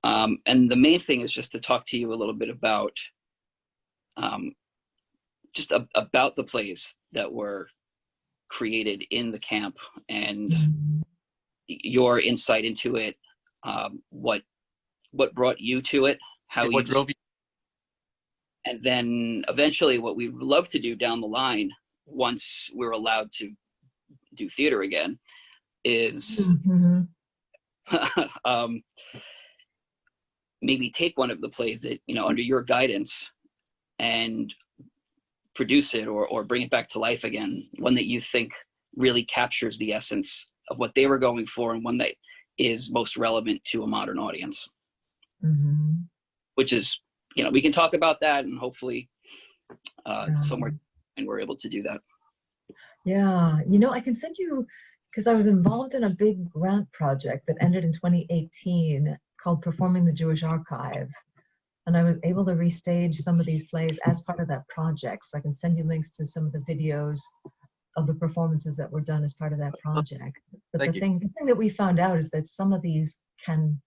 And the main thing is just to talk to you a little bit about about the plays that were created in the camp and your insight into it, what brought you to it, how what drove you. and then eventually what we would love to do down the line, once we're allowed to do theater again, is maybe take one of the plays that, under your guidance and produce it or bring it back to life again, one that you think really captures the essence of what they were going for and one that is most relevant to a modern audience. Which is, we can talk about that, and hopefully somewhere and we're able to do that. Yeah, I can send you, because I was involved in a big grant project that ended in 2018 called Performing the Jewish Archive. And I was able to restage some of these plays as part of that project. So I can send you links to some of the videos of the performances that were done as part of that project. But the thing that we found out is that some of these can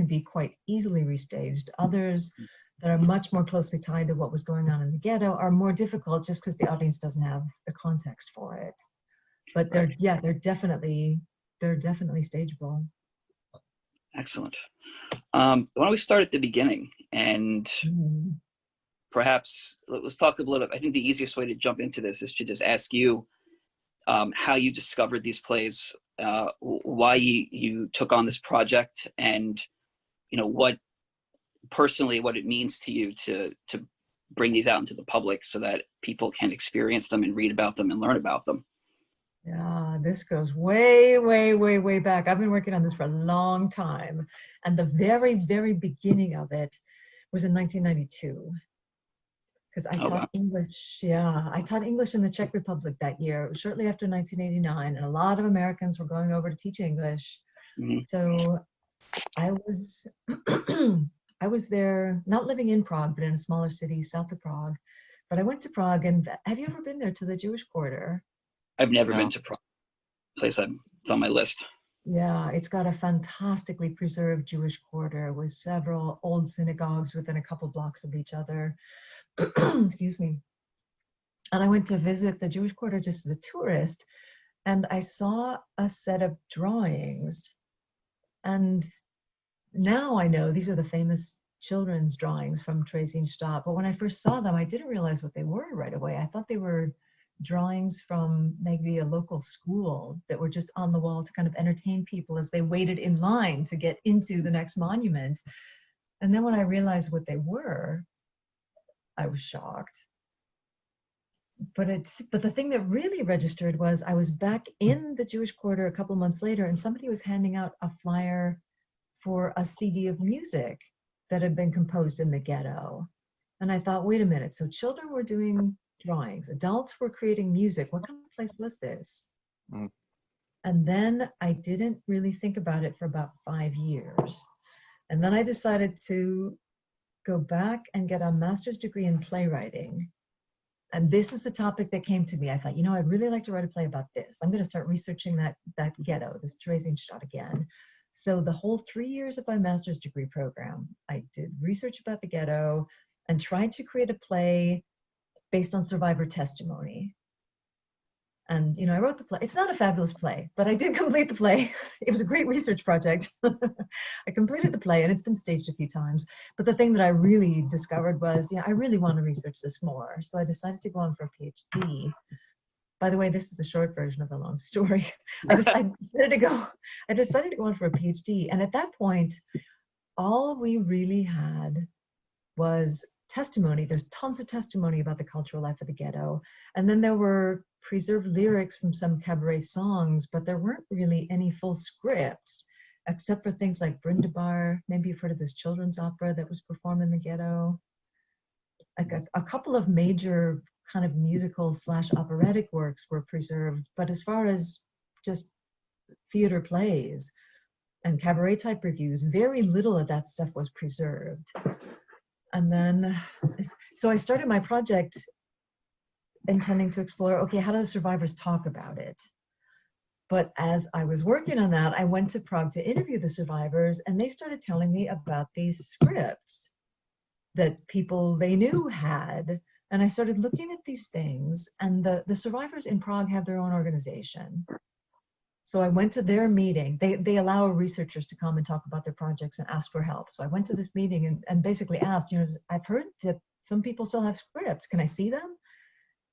be quite easily restaged. Others that are much more closely tied to what was going on in the ghetto are more difficult just because the audience doesn't have the context for it. But they're definitely stageable. Excellent. Why don't we start at the beginning, and perhaps let's talk a little. I think the easiest way to jump into this is to just ask you how you discovered these plays, why you took on this project, and what it means to you to bring these out into the public so that people can experience them and read about them and learn about them. Yeah, this goes way, way, way, way back. I've been working on this for a long time. And the very, very beginning of it was in 1992. Because I taught English. Yeah, I taught English in the Czech Republic that year. It was shortly after 1989. And a lot of Americans were going over to teach English. So I was, I was there, not living in Prague, but in a smaller city south of Prague. But I went to Prague, and have you ever been there to the Jewish Quarter? I've never been to Prague. Place it's on my list. Yeah, it's got a fantastically preserved Jewish quarter with several old synagogues within a couple blocks of each other. Excuse me. And I went to visit the Jewish quarter just as a tourist, and I saw a set of drawings. And now I know these are the famous children's drawings from Terezin. But when I first saw them, I didn't realize what they were right away. I thought they were drawings from maybe a local school that were just on the wall to kind of entertain people as they waited in line to get into the next monument. And then when I realized what they were, I was shocked. But the thing that really registered was I was back in the Jewish Quarter a couple months later, and somebody was handing out a flyer for a CD of music that had been composed in the ghetto. And I thought, wait a minute, so children were doing drawings, adults were creating music. What kind of place was this? And then I didn't really think about it for about 5 years. And then I decided to go back and get a master's degree in playwriting. And this is the topic that came to me. I thought, I'd really like to write a play about this. I'm going to start researching that ghetto, this Terezin again. So the whole 3 years of my master's degree program, I did research about the ghetto and tried to create a play based on survivor testimony. And, I wrote the play. It's not a fabulous play, but I did complete the play. It was a great research project. I completed the play, and it's been staged a few times. But the thing that I really discovered was, I really want to research this more. So I decided to go on for a PhD. By the way, this is the short version of a long story. I decided to go on for a PhD. And at that point, all we really had was testimony. There's tons of testimony about the cultural life of the ghetto. And then there were preserved lyrics from some cabaret songs, but there weren't really any full scripts, except for things like Brindabar. Maybe you've heard of this children's opera that was performed in the ghetto. Like a couple of major kind of musical / operatic works were preserved. But as far as just theater plays and cabaret type reviews, very little of that stuff was preserved. And then, so I started my project intending to explore, okay, how do the survivors talk about it? But as I was working on that, I went to Prague to interview the survivors, and they started telling me about these scripts that people they knew had. And I started looking at these things, and the survivors in Prague have their own organization. So I went to their meeting. They allow researchers to come and talk about their projects and ask for help. So I went to this meeting and basically asked, I've heard that some people still have scripts. Can I see them?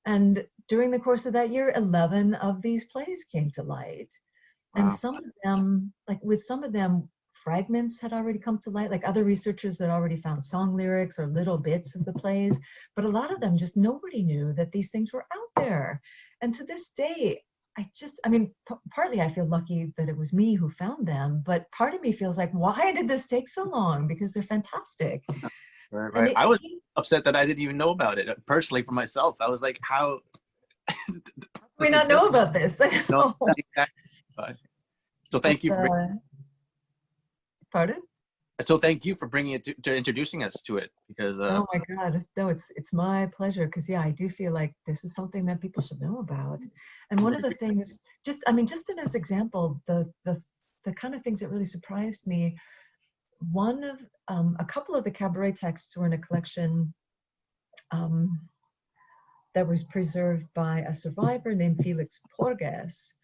And during the course of that year, 11 of these plays came to light. Wow. And some of them, like with some of them, fragments had already come to light, like other researchers had already found song lyrics or little bits of the plays. But a lot of them, just nobody knew that these things were out there. And to this day, partly I feel lucky that it was me who found them, but part of me feels like, why did this take so long? Because they're fantastic. Right. I was upset that I didn't even know about it personally for myself. I was like, how we not know about this? No, exactly. So thank you for pardon? So thank you for bringing it to introducing us to it, because oh my God, no, it's my pleasure, because yeah, I do feel like this is something that people should know about. And one of the things, just in as example, the kind of things that really surprised me, one of a couple of the cabaret texts were in a collection that was preserved by a survivor named Felix Porges,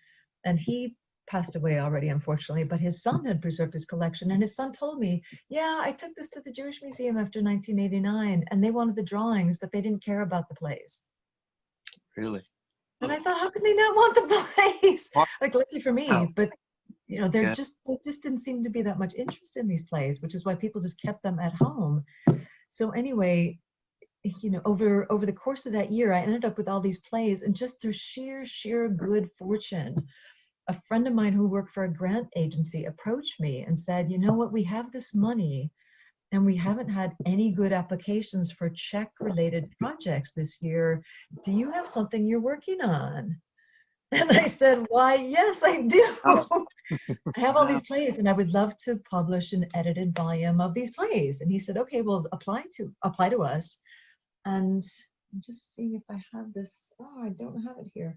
and he passed away already, unfortunately, but his son had preserved his collection. And his son told me, yeah, I took this to the Jewish Museum after 1989, and they wanted the drawings, but they didn't care about the plays. Really? And I thought, how could they not want the plays? Like, lucky for me, but there just didn't seem to be that much interest in these plays, which is why people just kept them at home. So anyway, over the course of that year, I ended up with all these plays, and just through sheer good fortune, a friend of mine who worked for a grant agency approached me and said, you know what, we have this money and we haven't had any good applications for Czech related projects this year. Do you have something you're working on? And I said, why, yes, I do. I have all these plays and I would love to publish an edited volume of these plays. And he said, okay, well, apply to us. And I'm just seeing if I have this. Oh, I don't have it here.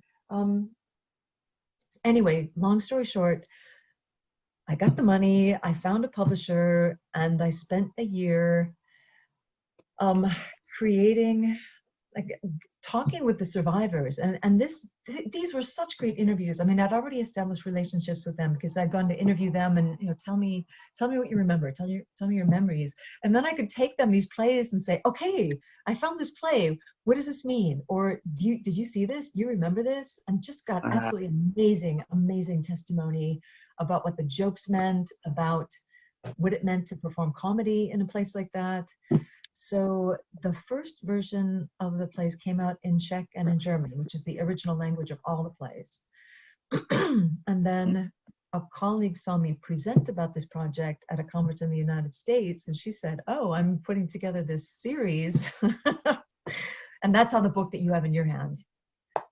Anyway, long story short, I got the money, I found a publisher, and I spent a year creating, talking with the survivors. And these were such great interviews. I mean, I'd already established relationships with them because I'd gone to interview them and, tell me what you remember, tell me your memories. And then I could take them these plays and say, okay, I found this play. What does this mean? Or did you see this? Do you remember this? And just got absolutely amazing testimony about what the jokes meant, about what it meant to perform comedy in a place like that. So the first version of the plays came out in Czech and in German, which is the original language of all the plays. And then a colleague saw me present about this project at a conference in the United States, and she said, oh, I'm putting together this series. And that's how the book that you have in your hand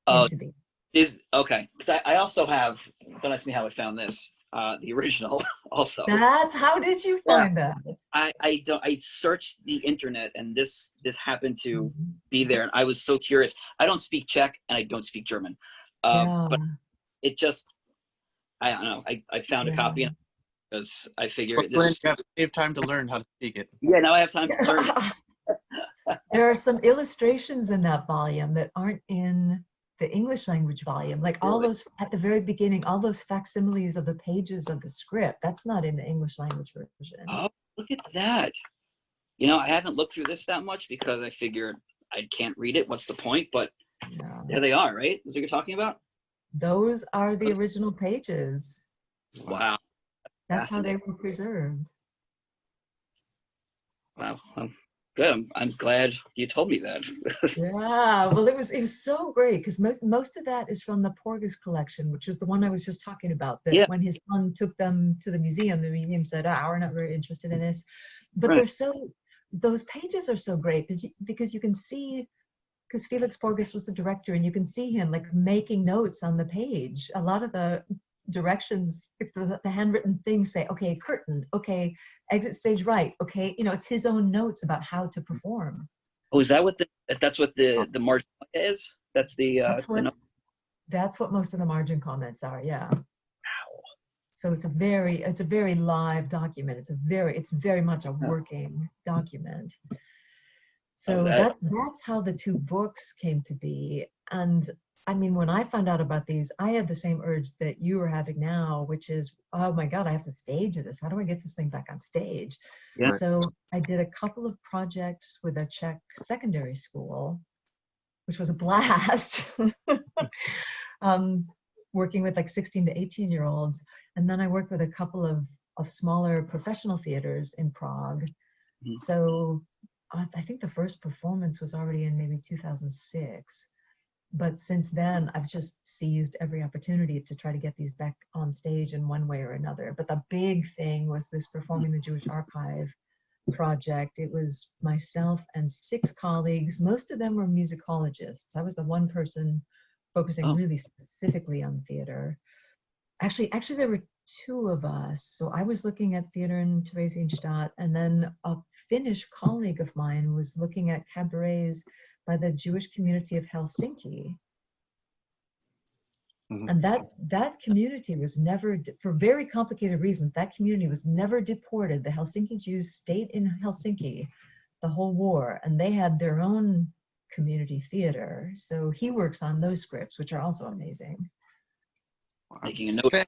came to be. Is okay, because I also have, don't ask me how I found this, the original also. How did you find that? I searched the internet and this happened to be there, and I was so curious. I don't speak Czech and I don't speak German, but it just, I don't know, I found a copy because I figured this. You have to save time to learn how to speak it. Yeah, now I have time to learn. There are some illustrations in that volume that aren't in the English language volume, like all those at the very beginning, all those facsimiles of the pages of the script, that's not in the English language version. Oh, look at that. I haven't looked through this that much because I figured I can't read it. What's the point? But there they are, right? Is what you're talking about? Those are the original pages. Wow. That's how they were preserved. Wow. Good. I'm glad you told me that. Yeah, well, it was so great because most of that is from the Porges collection, which is the one I was just talking about. That when his son took them to the museum said, we're not very interested in this. But those pages are so great because you can see, because Felix Porges was the director, and you can see him like making notes on the page. A lot of the directions, the handwritten things say, okay, curtain, okay, exit stage right, okay, it's his own notes about how to perform. Oh, is that what that's what the margin is? That's the that's what most of the margin comments are. Yeah. So it's a very live document. It's very much a working document. So that's how the two books came to be. And I mean, when I found out about these, I had the same urge that you are having now, which is, oh my God, I have to stage this. How do I get this thing back on stage? Yeah. So I did a couple of projects with a Czech secondary school, which was a blast. Working with like 16 to 18-year-olds. And then I worked with a couple of smaller professional theaters in Prague. Mhm. So I think the first performance was already in maybe 2006. But since then, I've just seized every opportunity to try to get these back on stage in one way or another. But the big thing was this Performing the Jewish Archive project. It was myself and 6 colleagues. Most of them were musicologists. I was the one person focusing really specifically on theater. Actually, there were 2 of us. So I was looking at theater in Terezin, and then a Finnish colleague of mine was looking at cabarets by the Jewish community of Helsinki. Mhm. And that community was never, for very complicated reasons, that community was never deported. The Helsinki Jews stayed in Helsinki the whole war, and they had their own community theater. So he works on those scripts, which are also amazing. Making a note. Okay.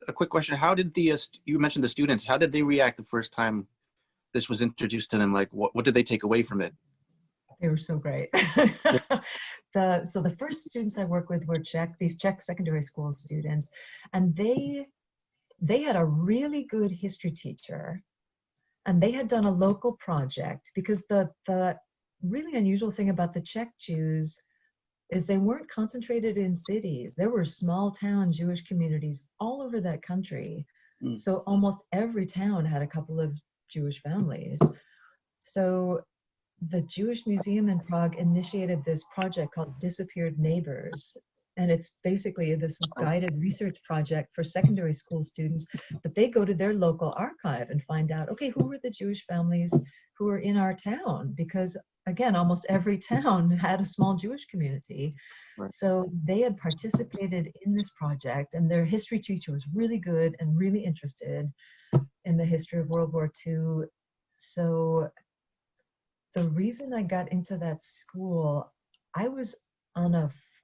A quick question. How did you mentioned the students, how did they react the first time this was introduced to them? Like, what did they take away from it? They were so great. So the first students I worked with were these Czech secondary school students, and they had a really good history teacher, and they had done a local project, because the really unusual thing about the Czech Jews is they weren't concentrated in cities. There were small town Jewish communities all over that country. Mm. So almost every town had a couple of Jewish families. So the Jewish Museum in Prague initiated this project called Disappeared Neighbors. And it's basically this guided research project for secondary school students, that they go to their local archive and find out, okay, who were the Jewish families who were in our town? Because again, almost every town had a small Jewish community. Right. So they had participated in this project, and their history teacher was really good and really interested in the history of World War II. So the reason I got into that school, I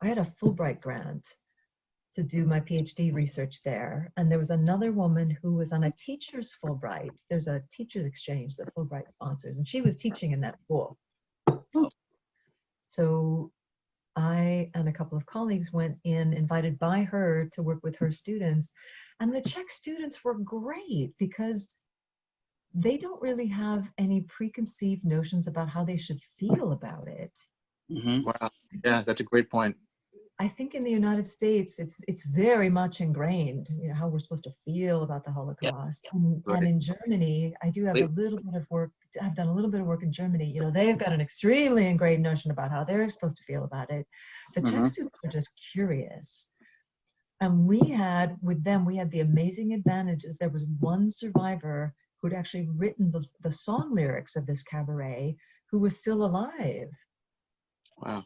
had a Fulbright grant to do my PhD research there. And there was another woman who was on a teacher's Fulbright. There's a teacher's exchange that Fulbright sponsors, and she was teaching in that school. Oh. So I and a couple of colleagues went in, invited by her to work with her students. And the Czech students were great, because they don't really have any preconceived notions about how they should feel about it. Mm-hmm. Wow. Yeah, that's a great point. I think in the United States, it's very much ingrained, how we're supposed to feel about the Holocaust. Right. And in Germany, I do have a little bit of work. I've done a little bit of work in Germany. They've got an extremely ingrained notion about how they're supposed to feel about it. The Czech students are just curious. And we had the amazing advantage is there was one survivor who'd actually written the song lyrics of this cabaret, who was still alive. Wow.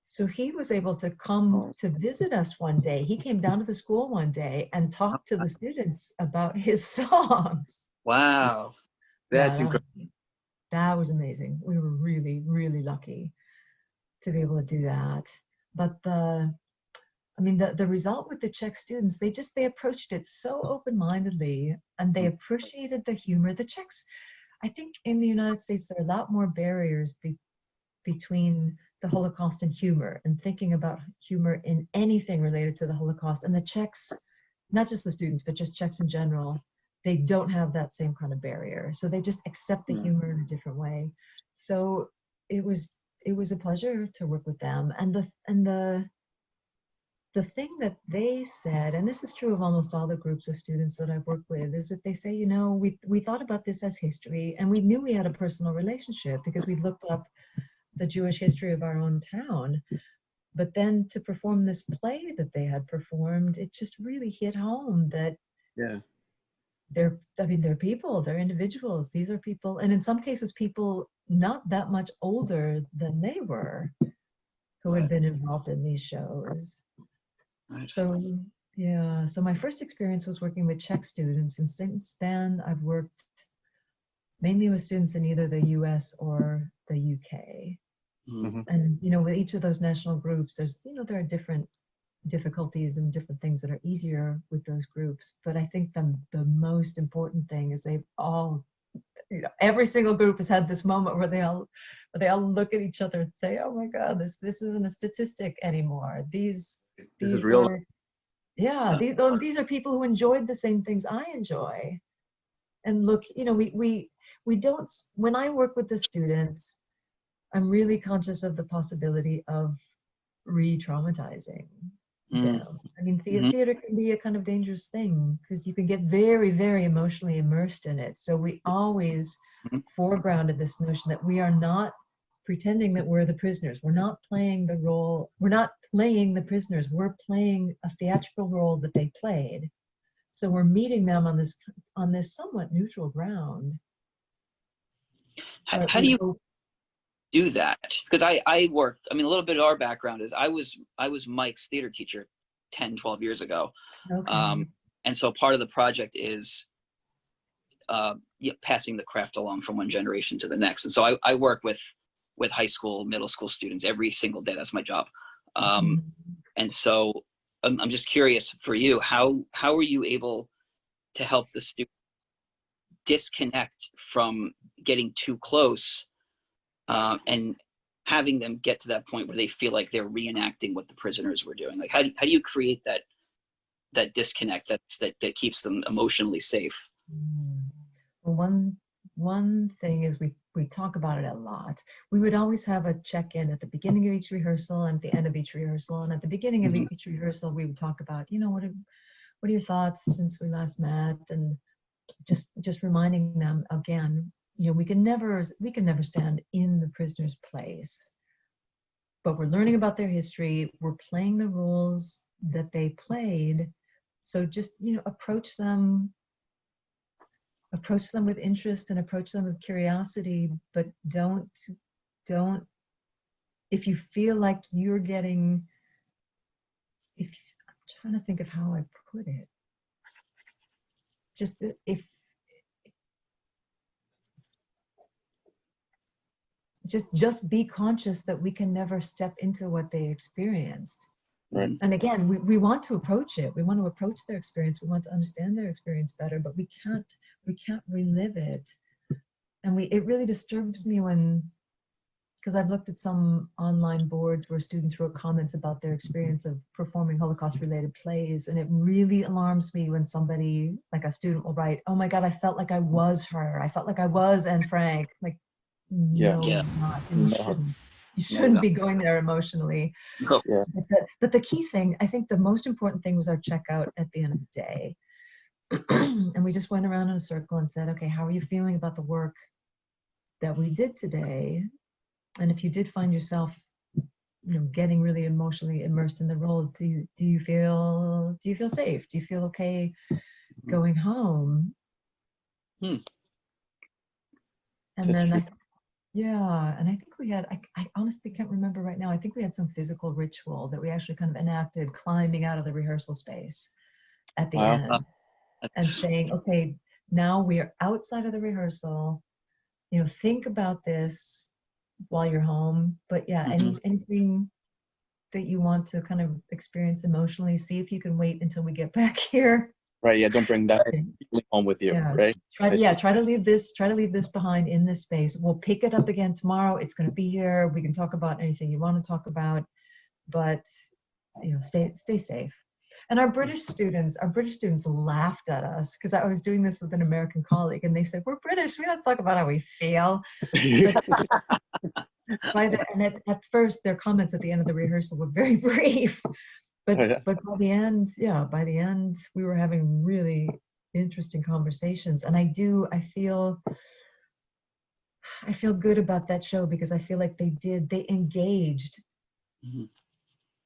So he was able to come to visit us one day. He came down to the school one day and talked to the students about his songs. Wow. That's Yeah, incredible. that was amazing. We were really, really lucky to be able to do that. But the result with the Czech students, they approached it so open-mindedly, and they appreciated the humor. The Czechs, I think in the United States, there are a lot more barriers between the Holocaust and humor, and thinking about humor in anything related to the Holocaust. And the Czechs, not just the students, but just Czechs in general, they don't have that same kind of barrier. So they just accept the humor in a different way. So it was a pleasure to work with them. And the thing that they said, and this is true of almost all the groups of students that I've worked with, is that they say, we thought about this as history, and we knew we had a personal relationship because we looked up the Jewish history of our own town. But then to perform this play that they had performed, it just really hit home that they're people, they're individuals. These are people, and in some cases, people not that much older than they were, who had been involved in these shows. Right. So Yeah, so my first experience was working with Czech students, and since then I've worked mainly with students in either the US or the UK. Mhm. And, with each of those national groups, there are different difficulties and different things that are easier with those groups. But I think the most important thing is they've all, every single group has had this moment where they all look at each other and say, "Oh my God, this isn't a statistic anymore. These This is these real. were, yeah, these are people who enjoyed the same things I enjoy." And look, we don't, when I work with the students, I'm really conscious of the possibility of re-traumatizing them. I mean, theater can be a kind of dangerous thing because you can get very, very emotionally immersed in it. So we always foregrounded this notion that we are not pretending that we're the prisoners. We're not playing the role. We're not playing the prisoners. We're playing a theatrical role that they played. So we're meeting them on this somewhat neutral ground. How do you do that? Because I worked, I mean, a little bit of our background is I was Mike's theater teacher 10, 12 years ago. Okay. And so part of the project is passing the craft along from one generation to the next. And so I work with high school, middle school students every single day. That's my job. And so I'm just curious for you, how are you able to help the student disconnect from getting too close and having them get to that point where they feel like they're reenacting what the prisoners were doing? Like, how do you create that disconnect that keeps them emotionally safe? Well, one thing is we talk about it a lot. We would always have a check-in at the beginning of each rehearsal and at the end of each rehearsal. And at the beginning of each rehearsal, we would talk about, what are your thoughts since we last met, and just reminding them again, we can never stand in the prisoner's place, but we're learning about their history. We're playing the roles that they played. So just, approach them with interest and approach them with curiosity, but don't, if you feel like you're getting, I'm trying to think of how I put it. Just just be conscious that we can never step into what they experienced. Right. And again, we want to approach it. We want to approach their experience. We want to understand their experience better, but we can't relive it. And it really disturbs me because I've looked at some online boards where students wrote comments about their experience of performing Holocaust-related plays, and it really alarms me when somebody, like a student, will write, "Oh my God, I felt like I was her. I felt like I was Anne Frank." Like, no, Yeah. not. And you shouldn't be going there emotionally. No. Yeah. But the key thing, I think the most important thing was our checkout at the end of the day. And we just went around in a circle and said, "Okay, how are you feeling about the work that we did today? And if you did find yourself, getting really emotionally immersed in the role, do you feel safe? Do you feel okay going home?" And That's then true. and I think we had, I honestly can't remember right now. I think we had some physical ritual that we actually kind of enacted, climbing out of the rehearsal space at the Wow. end and saying, "Okay, now we are outside of the rehearsal. Think about this while you're home. But yeah, anything that you want to kind of experience emotionally, see if you can wait until we get back here." Right. Yeah. Don't bring that feeling home with you. Yeah. Right. Try to leave this behind in this space. We'll pick it up again tomorrow. It's going to be here. We can talk about anything you want to talk about, but stay safe. And our British students laughed at us because I was doing this with an American colleague, and they said, "We're British. We don't talk about how we feel." But at first, their comments at the end of the rehearsal were very brief. But Oh, yeah. by the end, we were having really interesting conversations. And I feel good about that show because I feel like they engaged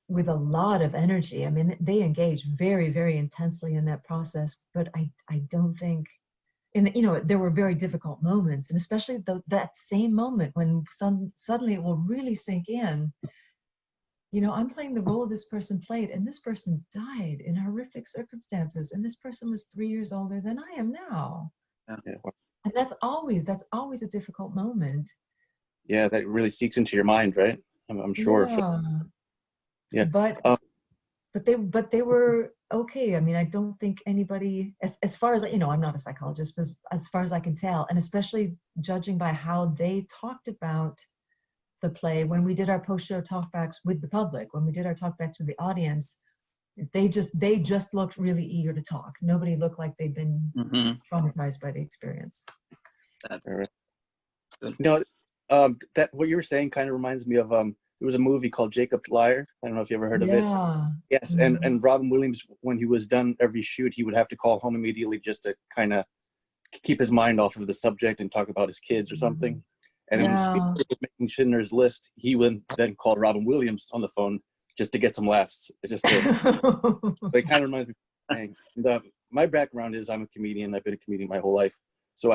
with a lot of energy. I mean, they engaged very, very intensely in that process, but I don't think, and there were very difficult moments, and especially that same moment when suddenly it will really sink in. you know, I'm playing the role this person played, and this person died in horrific circumstances, and this person was 3 years older than I am now. Yeah. And that's always a difficult moment. Yeah, that really seeks into your mind, right? I'm sure. Yeah. Yeah. But they were okay. I mean, I don't think anybody, as far as, you know, I'm not a psychologist, but as far as I can tell, and especially judging by how they talked about the play when we did our post-show talkbacks with the public, when we did our talkbacks with the audience, they just looked really eager to talk. Nobody looked like they'd been traumatized by the experience. That's All right. good. You that what you were saying kind of reminds me of there was a movie called Jacob's Liar. I don't know if you ever heard of it. Yeah. Yes, and Robin Williams, when he was done every shoot, he would have to call home immediately just to kind of keep his mind off of the subject and talk about his kids or something. And then when Spielberg was making Schindler's List, he would then call Robin Williams on the phone just to get some laughs. Just to, but it kind of reminds me. And, my background is I'm a comedian. I've been a comedian my whole life. So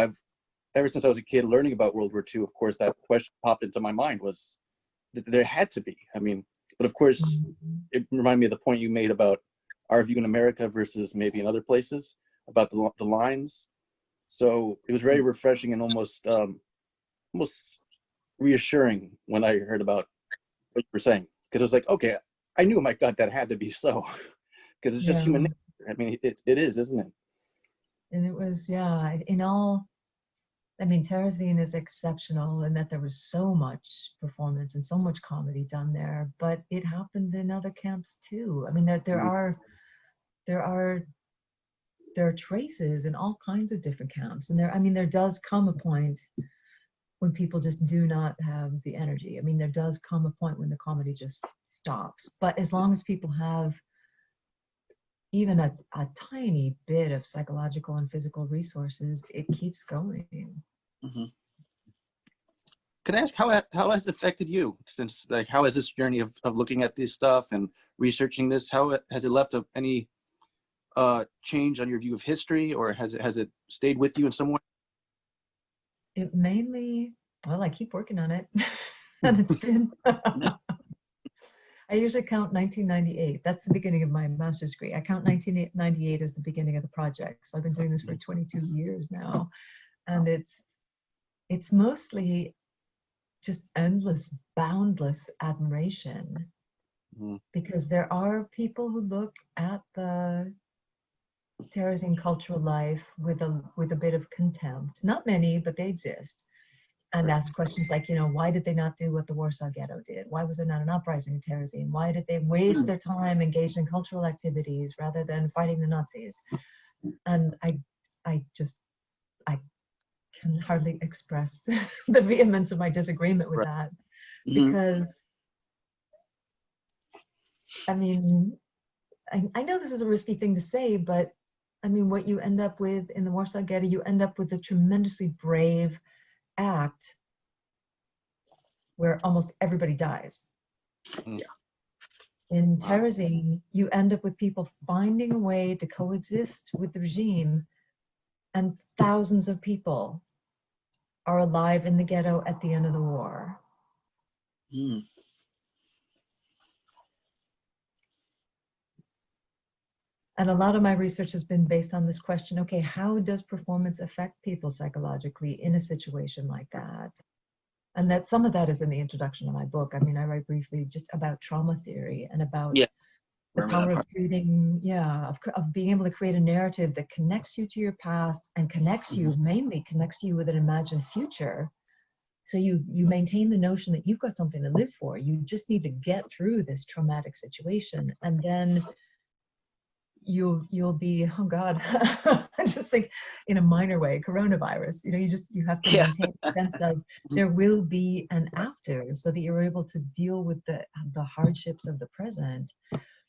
ever since I was a kid learning about World War II, of course, that question popped into my mind was that there had to be. I mean, but of course, it reminded me of the point you made about our view in America versus maybe in other places about the lines. So it was very refreshing and almost reassuring when I heard about what you were saying, because it was like, okay, I knew, my God, that had to be so, because it's just human nature. I mean, it is, isn't it? And it was, yeah, in all, I mean, Terezin is exceptional in that there was so much performance and so much comedy done there, but it happened in other camps too. I mean, there are traces in all kinds of different camps, and there does come a point when people just do not have the energy. I mean, there does come a point when the comedy just stops. But as long as people have even a tiny bit of psychological and physical resources, it keeps going. Can I ask how has it affected you, since, like, how has this journey of looking at this stuff and researching this, how has it left any change on your view of history, or has it stayed with you in some way? It mainly, well, I keep working on it. And it's been, I usually count 1998. That's the beginning of my master's degree. I count 1998 as the beginning of the project. So I've been doing this for 22 years now. And it's mostly just endless, boundless admiration. Because there are people who look at the Terezin cultural life with a bit of contempt. Not many, but they exist. And ask questions like, you know, why did they not do what the Warsaw Ghetto did? Why was there not an uprising in Terezin? Why did they waste their time engaged in cultural activities rather than fighting the Nazis? And I can hardly express the vehemence of my disagreement with that, because I mean, I know this is a risky thing to say, but I mean, what you end up with in the Warsaw Ghetto, you end up with a tremendously brave act where almost everybody dies. In Terezin, you end up with people finding a way to coexist with the regime, and thousands of people are alive in the ghetto at the end of the war. And a lot of my research has been based on this question, okay, how does performance affect people psychologically in a situation like that? And that some of that is in the introduction of my book. I mean, I write briefly just about trauma theory and about the power of creating, of being able to create a narrative that connects you to your past and mainly connects you with an imagined future. So you maintain the notion that you've got something to live for. You just need to get through this traumatic situation, and then you'll be, oh God, I just think in a minor way, coronavirus, you know, you have to maintain a sense of there will be an after, so that you're able to deal with the hardships of the present.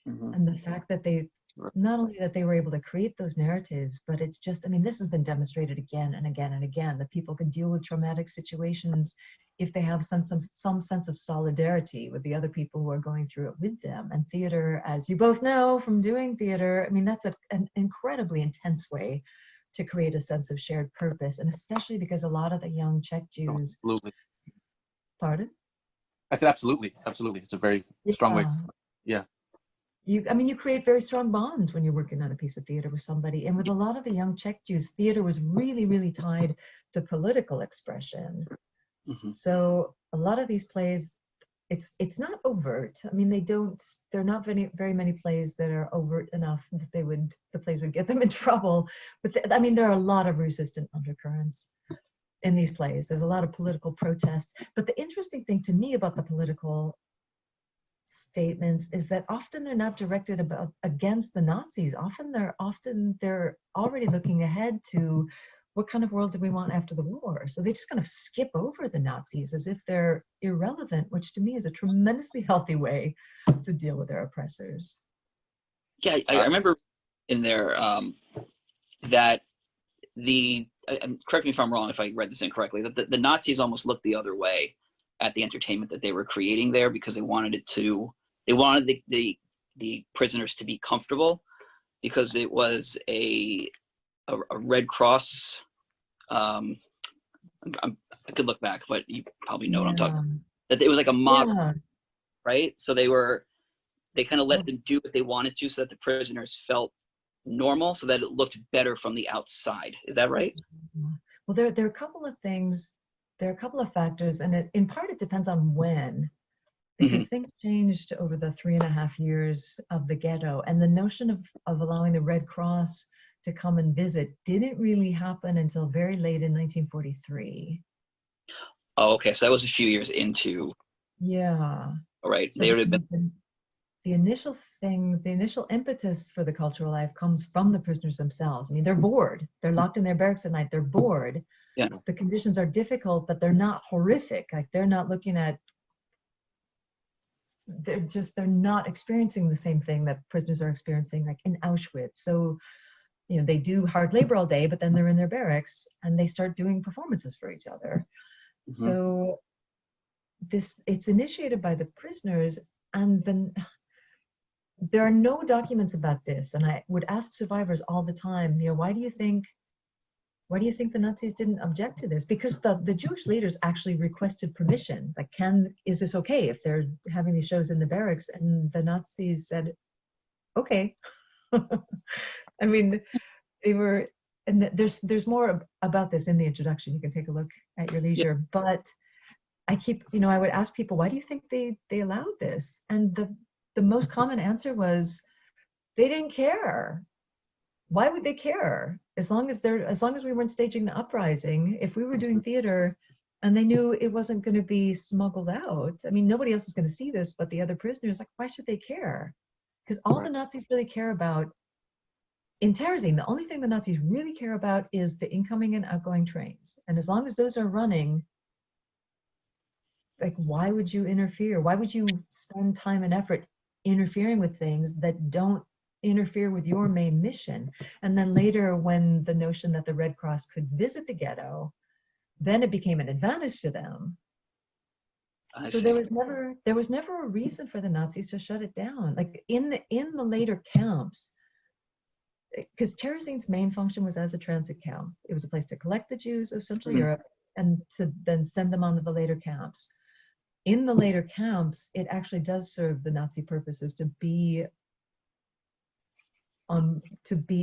And the fact that not only that they were able to create those narratives, but it's just, I mean, this has been demonstrated again and again and again, that people can deal with traumatic situations if they have some sense of solidarity with the other people who are going through it with them. And theater, as you both know from doing theater, I mean, that's an incredibly intense way to create a sense of shared purpose. And especially because a lot of the young Czech Jews, Absolutely. pardon? I said absolutely, absolutely. It's a very strong way. Yeah. You create very strong bonds when you're working on a piece of theater with somebody. And with a lot of the young Czech Jews, theater was really, really tied to political expression. Mm-hmm. So a lot of these plays, it's not overt. I mean, there are not very many plays that are overt enough that the plays would get them in trouble. But I mean, there are a lot of resistant undercurrents in these plays. There's a lot of political protest. But the interesting thing to me about the political statements is that often they're not directed against the Nazis. Often they're already looking ahead to what kind of world do we want after the war. So they just kind of skip over the Nazis as if they're irrelevant, which to me is a tremendously healthy way to deal with their oppressors. Yeah, I remember in there that correct me if I'm wrong if I read this incorrectly, that the Nazis almost looked the other way at the entertainment that they were creating there because they wanted the prisoners to be comfortable, because it was a Red Cross. I could look back, but you probably know what I'm talking about. That it was like a mob, right? So they kind of let them do what they wanted to, so that the prisoners felt normal, so that it looked better from the outside. Is that right? Well, there are a couple of things. There are a couple of factors, and in part it depends on when, because things changed over the 3.5 years of the ghetto, and the notion of allowing the Red Cross to come and visit didn't really happen until very late in 1943. Oh, okay. So that was a few years into. Yeah. All right. So They would have been. the initial impetus for the cultural life comes from the prisoners themselves. I mean, they're bored. They're locked in their barracks at night. They're bored. Yeah. The conditions are difficult, but they're not horrific. Like they're not not experiencing the same thing that prisoners are experiencing, like in Auschwitz. So, they do hard labor all day, but then they're in their barracks and they start doing performances for each other. Mm-hmm. So it's initiated by the prisoners, and then there are no documents about this. And I would ask survivors all the time, why do you think the Nazis didn't object to this? Because the Jewish leaders actually requested permission. Like, is this okay if they're having these shows in the barracks? And the Nazis said, okay. I mean, they were, and there's more about this in the introduction. You can take a look at your leisure. Yeah. But I would ask people, why do you think they allowed this? And the most common answer was, they didn't care. Why would they care? As long as we weren't staging the uprising, if we were doing theater and they knew it wasn't going to be smuggled out, I mean, nobody else is going to see this but the other prisoners. Like, why should they care? Because all the Nazis really care about in Terezin, the only thing the Nazis really care about is the incoming and outgoing trains. And as long as those are running, like, why would you interfere? Why would you spend time and effort interfering with things that don't interfere with your main mission? And then later, when the notion that the Red Cross could visit the ghetto, then it became an advantage to them. So there was never a reason for the Nazis to shut it down. Like in the later camps, because Terezin's main function was as a transit camp. It was a place to collect the Jews of Central Europe and to then send them on to the later camps. In the later camps, it actually does serve the Nazi purposes to be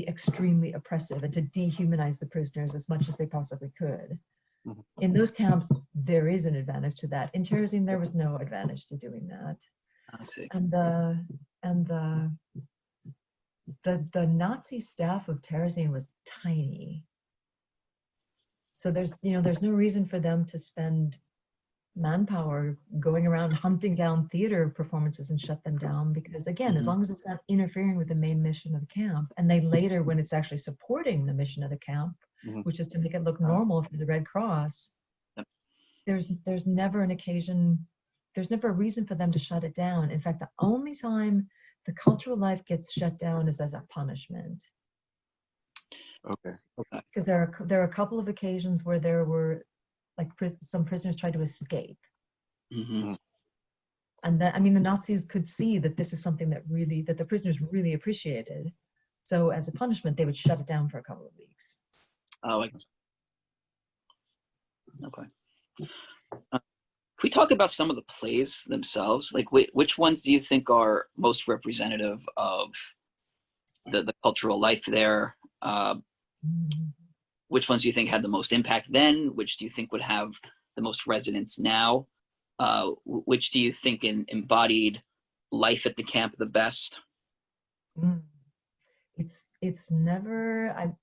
extremely oppressive and to dehumanize the prisoners as much as they possibly could. In those camps, there is an advantage to that. In Terezin, there was no advantage to doing that. I see. And the Nazi staff of Terezin was tiny. So there's no reason for them to spend manpower going around hunting down theater performances and shut them down, because again, as long as it's not interfering with the main mission of the camp, and they later, when it's actually supporting the mission of the camp, which is to make it look normal for the Red Cross, there's never a reason for them to shut it down. In fact, the only time the cultural life gets shut down is as a punishment. Okay. Because there are a couple of occasions where there were, like, some prisoners tried to escape. And that, I mean, the Nazis could see that this is something that the prisoners really appreciated. So as a punishment, they would shut it down for a couple of weeks. Oh, okay. Can we talk about some of the plays themselves? Like, which ones do you think are most representative of the cultural life there? Which ones do you think had the most impact then? Which do you think would have the most resonance now? Which do you think embodied life at the camp the best? Mm. It's never, I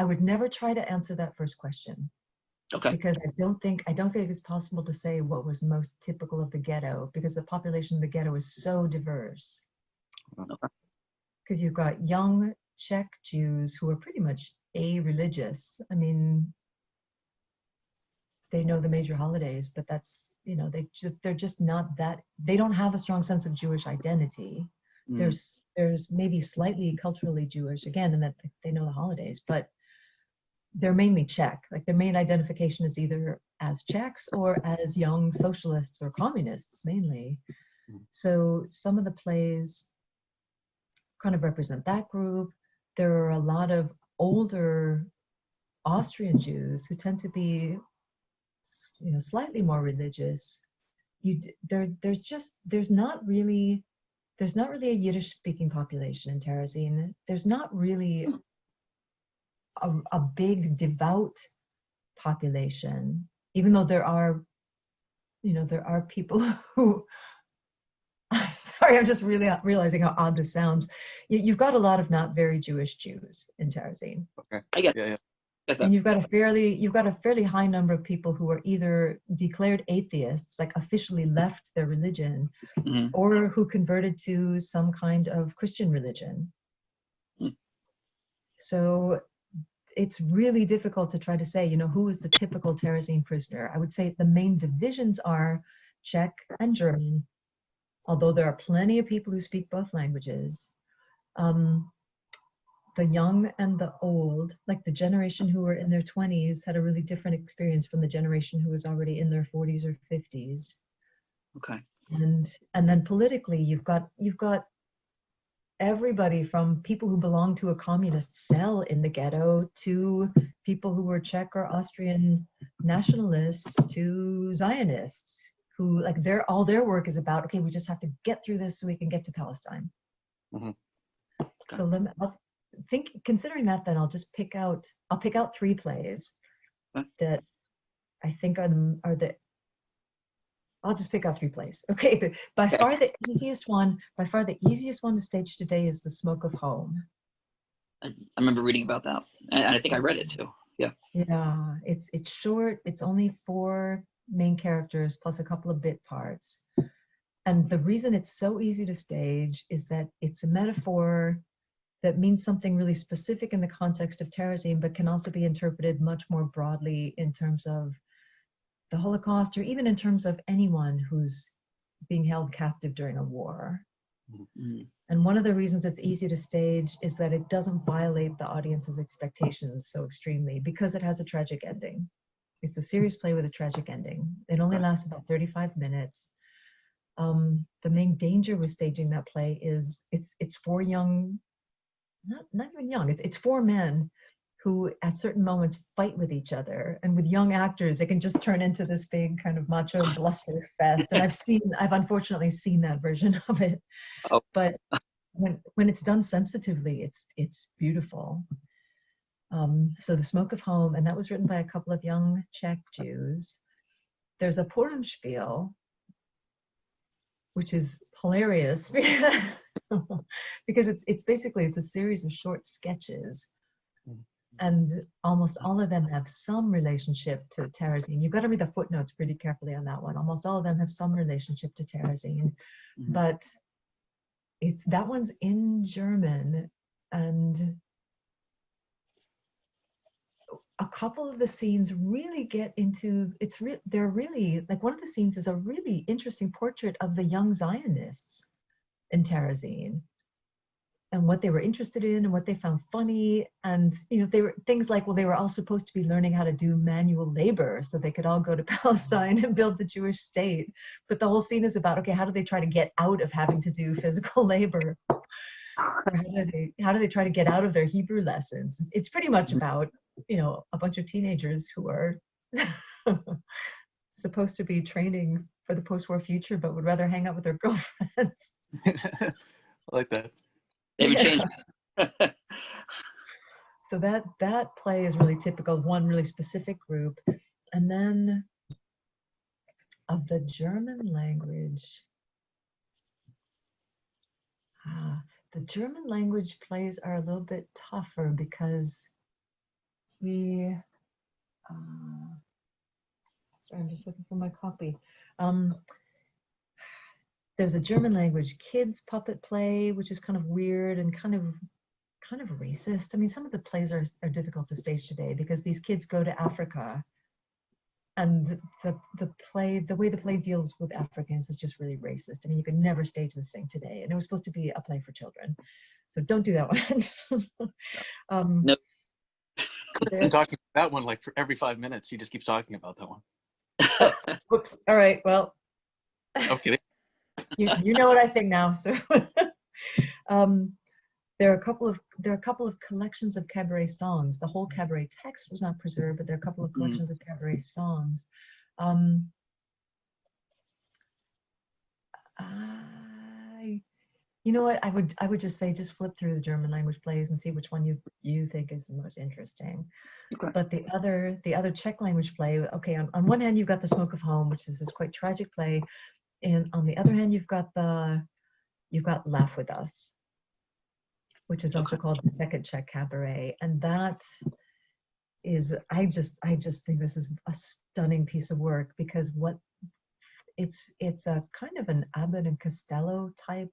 would never try to answer that first question, Okay. because I don't think it's possible to say what was most typical of the ghetto, because the population of the ghetto is so diverse. Okay. Because you've got young Czech Jews who are pretty much a-religious. I mean, they know the major holidays, but that's, they're just not that, they don't have a strong sense of Jewish identity. There's maybe slightly culturally Jewish, again, in that they know the holidays, but they're mainly Czech. Like, their main identification is either as Czechs or as young socialists or communists, mainly. So some of the plays kind of represent that group. There are a lot of older Austrian Jews who tend to be, slightly more religious. There's not really a Yiddish speaking population in Terezin. There's not really a big devout population, even though there are people who, sorry, I'm just really realizing how odd this sounds. You've got a lot of not very Jewish Jews in Terezin. Okay. I get Yeah. And you've got a fairly high number of people who are either declared atheists, like officially left their religion, or who converted to some kind of Christian religion. So it's really difficult to try to say, who is the typical Terezin prisoner. I would say the main divisions are Czech and German, although there are plenty of people who speak both languages. The young and the old, like the generation who were in their 20s, had a really different experience from the generation who was already in their 40s or 50s. Okay. And then politically, you've got everybody from people who belong to a communist cell in the ghetto to people who were Czech or Austrian nationalists to Zionists who, like, all their work is about, okay, we just have to get through this so we can get to Palestine. So considering that, then I'll pick out 3 plays that I think I'll just pick out 3 plays. Okay, by far the easiest one to stage today is The Smoke of Home. I remember reading about that, and I think I read it too. Yeah. Yeah, it's short. It's only 4 main characters plus a couple of bit parts. And the reason it's so easy to stage is that it's a metaphor that means something really specific in the context of Terezin, but can also be interpreted much more broadly in terms of the Holocaust, or even in terms of anyone who's being held captive during a war. And one of the reasons it's easy to stage is that it doesn't violate the audience's expectations so extremely, because it has a tragic ending. It's a serious play with a tragic ending. It only lasts about 35 minutes. The main danger with staging that play is it's 4 young, not even young, it's 4 men who at certain moments fight with each other. And with young actors, they can just turn into this big kind of macho bluster fest. And I've unfortunately seen that version of it. Oh. But when it's done sensitively, it's beautiful. So The Smoke of Home, and that was written by a couple of young Czech Jews. There's a Purim spiel, which is hilarious because it's basically a series of short sketches. And almost all of them have some relationship to Terezin. You've got to read the footnotes pretty carefully on that one. Almost all of them have some relationship to Terezin, but that one's in German, and a couple of the scenes really get into they're really, like, one of the scenes is a really interesting portrait of the young Zionists in Terezin, and what they were interested in and what they found funny. And they were things like, well, they were all supposed to be learning how to do manual labor so they could all go to Palestine and build the Jewish state. But the whole scene is about, okay, how do they try to get out of having to do physical labor? Or how do they try to get out of their Hebrew lessons? It's pretty much about, a bunch of teenagers who are supposed to be training for the post-war future, but would rather hang out with their girlfriends. I like that. They haven't changed. So that play is really typical of one really specific group. And then of the German language, the German language plays are a little bit tougher because we, sorry, I'm just looking for my copy. There's a German language kids puppet play, which is kind of weird and kind of racist. I mean, some of the plays are difficult to stage today because these kids go to Africa, and the way the play deals with Africans is just really racist. I mean, you could never stage this thing today, and it was supposed to be a play for children, so don't do that one. No. I'm talking about that one like for every 5 minutes. He just keeps talking about that one. Whoops. All right. Well. Okay. You know what I think now. So. There are a couple of collections of cabaret songs. The whole cabaret text was not preserved, but there are a couple of collections of cabaret songs. You know what? I would just say just flip through the German language plays and see which one you think is the most interesting. Okay. But the other Czech language play, okay, on one hand you've got The Smoke of Home, which is this quite tragic play, and on the other hand you've got Laugh With Us, which is also called the second Czech cabaret. And that is, I just think this is a stunning piece of work because it's a kind of an Abbott and Costello type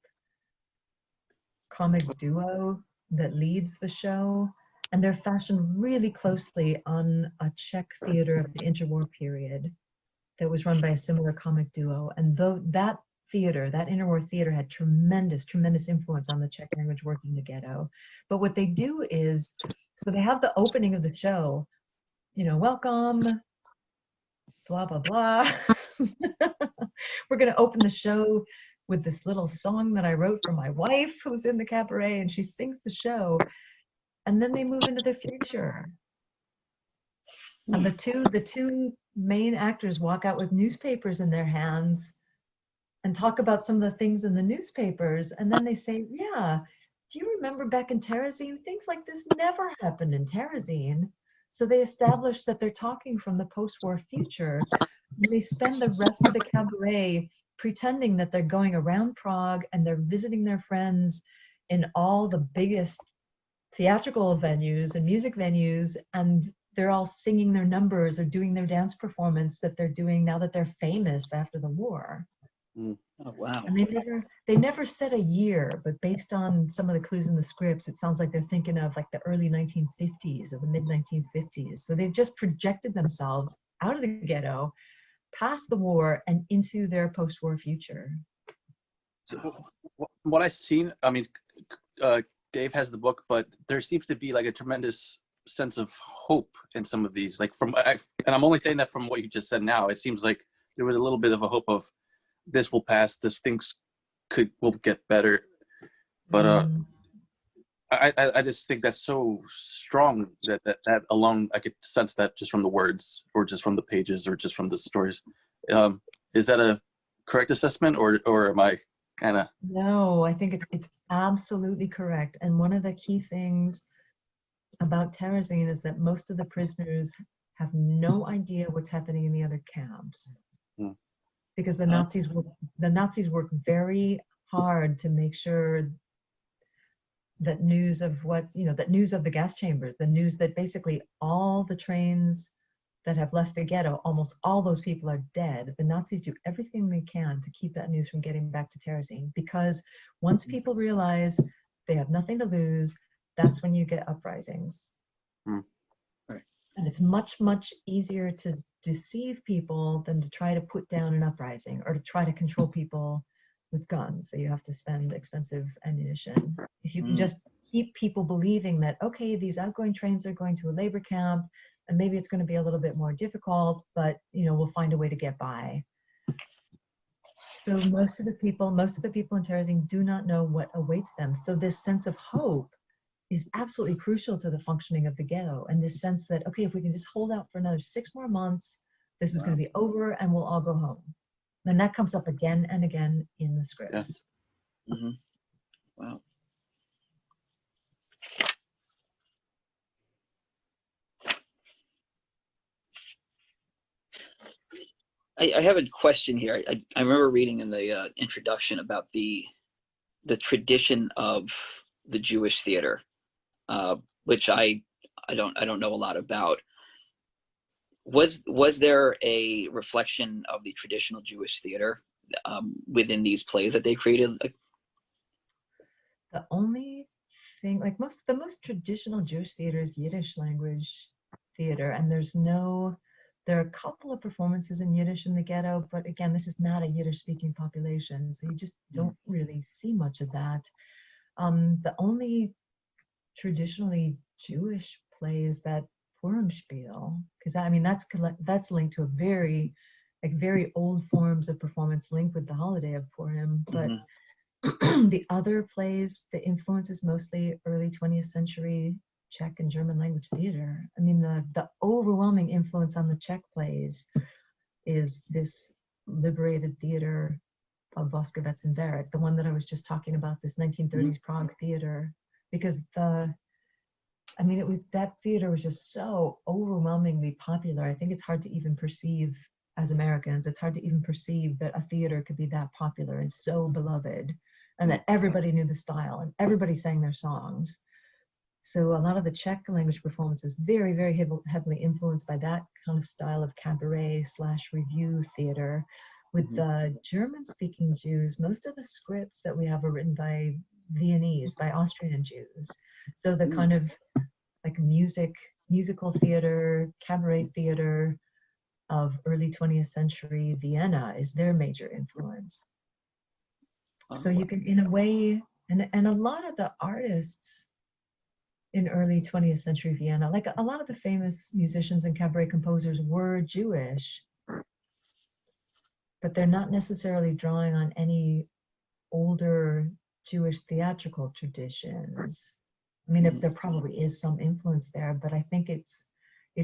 comic duo that leads the show. And they're fashioned really closely on a Czech theater of the interwar period that was run by a similar comic duo. And though that interwar theater had tremendous influence on the Czech language working the ghetto. But what they do is, so they have the opening of the show, welcome, blah, blah, blah. We're going to open the show with this little song that I wrote for my wife who's in the cabaret, and she sings the show. And then they move into the future. And the two main actors walk out with newspapers in their hands and talk about some of the things in the newspapers. And then they say, yeah, do you remember back in Terezin? Things like this never happened in Terezin. So they establish that they're talking from the post-war future. And they spend the rest of the cabaret pretending that they're going around Prague and they're visiting their friends in all the biggest theatrical venues and music venues, and they're all singing their numbers or doing their dance performance that they're doing now that they're famous after the war. Oh, wow. And they never said a year, but based on some of the clues in the scripts, it sounds like they're thinking of like the early 1950s or the mid 1950s. So they've just projected themselves out of the ghetto, past the war, and into their post-war future. So what I've seen, I mean, Dave has the book, but there seems to be like a tremendous sense of hope in some of these. Like and I'm only saying that from what you just said now. It seems like there was a little bit of a hope of this will pass, things will get better. But I just think that's so strong that alone, I could sense that just from the words or just from the pages or just from the stories. Is that a correct assessment or am I kind of? No, I think it's absolutely correct. And one of the key things about Terezin is that most of the prisoners have no idea what's happening in the other camps. Because the Nazis work very hard to make sure that news of that news of the gas chambers, the news that basically all the trains that have left the ghetto, almost all those people are dead. The Nazis do everything they can to keep that news from getting back to Terezin, because once people realize they have nothing to lose, that's when you get uprisings. Right. And it's much, much easier to deceive people than to try to put down an uprising or to try to control people with guns. So you have to spend expensive ammunition. If you can just keep people believing that, okay, these outgoing trains are going to a labor camp, and maybe it's going to be a little bit more difficult, but we'll find a way to get by. So most of the people in Terezin do not know what awaits them. So this sense of hope is absolutely crucial to the functioning of the ghetto, and this sense that, okay, if we can just hold out for another 6 more months, This is Wow. going to be over and we'll all go home. And that comes up again and again in the scripts. Mm-hmm. Wow. I have a question here. I remember reading in the introduction about the tradition of the Jewish theater, which I don't know a lot about. Was there a reflection of the traditional Jewish theater within these plays that they created? The only thing, like the most traditional Jewish theater is Yiddish language theater, and there are a couple of performances in Yiddish in the ghetto, but again, this is not a Yiddish speaking population, so you just don't really see much of that. The only traditionally Jewish play is that Purim spiel, because I mean that's linked to a very old forms of performance linked with the holiday of Purim, but the other plays, the influence is mostly early 20th century Czech and German language theater. I mean, the overwhelming influence on the Czech plays is this liberated theater of Voskovec and Verek, the one that I was just talking about, this 1930s Prague theater, because that theater was just so overwhelmingly popular. I think it's hard to even perceive as Americans, it's hard to even perceive that a theater could be that popular and so beloved, and that everybody knew the style and everybody sang their songs. So a lot of the Czech language performance is very, very heavily influenced by that kind of style of cabaret / review theater. With the German-speaking Jews, most of the scripts that we have are written by Viennese, by Austrian Jews. So the kind of like musical theater, cabaret theater of early 20th century Vienna is their major influence. So you can, in a way, and a lot of the artists in early 20th century Vienna, like a lot of the famous musicians and cabaret composers were Jewish, but they're not necessarily drawing on any older Jewish theatrical traditions. I mean, there probably is some influence there, but I think it's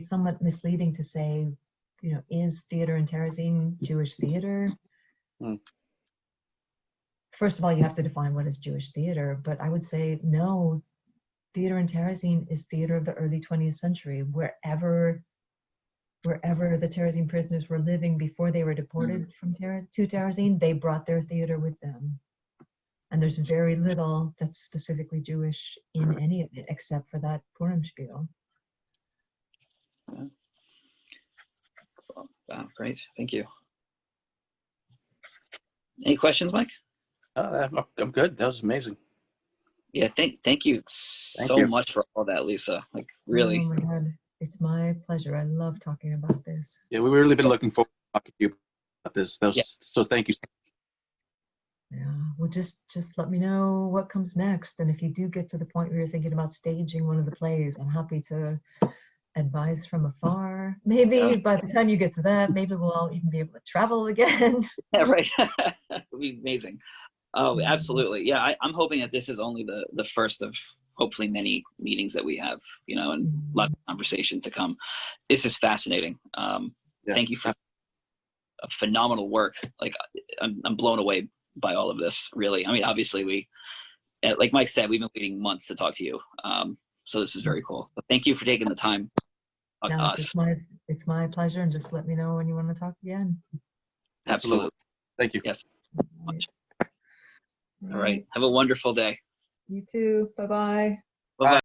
somewhat misleading to say, is theater in Terezin Jewish theater? First of all, you have to define what is Jewish theater, but I would say no, theater in Terezin is theater of the early 20th century, wherever the Terezin prisoners were living before they were deported to Terezin, they brought their theater with them. And there's very little that's specifically Jewish in any of it, except for that Purim spiel. Wow, great. Thank you. Any questions, Mike? I'm good. That was amazing. Yeah, thank you so much for all that, Lisa. Like, really. Oh my God, it's my pleasure. I love talking about this. Yeah, we've really been looking forward to talking to you about this. So thank you. Yeah, well, just let me know what comes next. And if you do get to the point where you're thinking about staging one of the plays, I'm happy to advise from afar. Maybe by the time you get to that, maybe we'll all even be able to travel again. Yeah, right. It would be amazing. Oh, absolutely. Yeah, I'm hoping that this is only the first of hopefully many meetings that we have, and lots of conversation to come. This is fascinating. Thank you for a phenomenal work. Like, I'm blown away by all of this, really. I mean, obviously like Mike said, we've been waiting months to talk to you. So this is very cool. But thank you for taking the time to talk to us. It's my pleasure, and just let me know when you want to talk again. Absolutely. Thank you. Yes. Right. All right. Have a wonderful day. You too. Bye-bye. Bye-bye.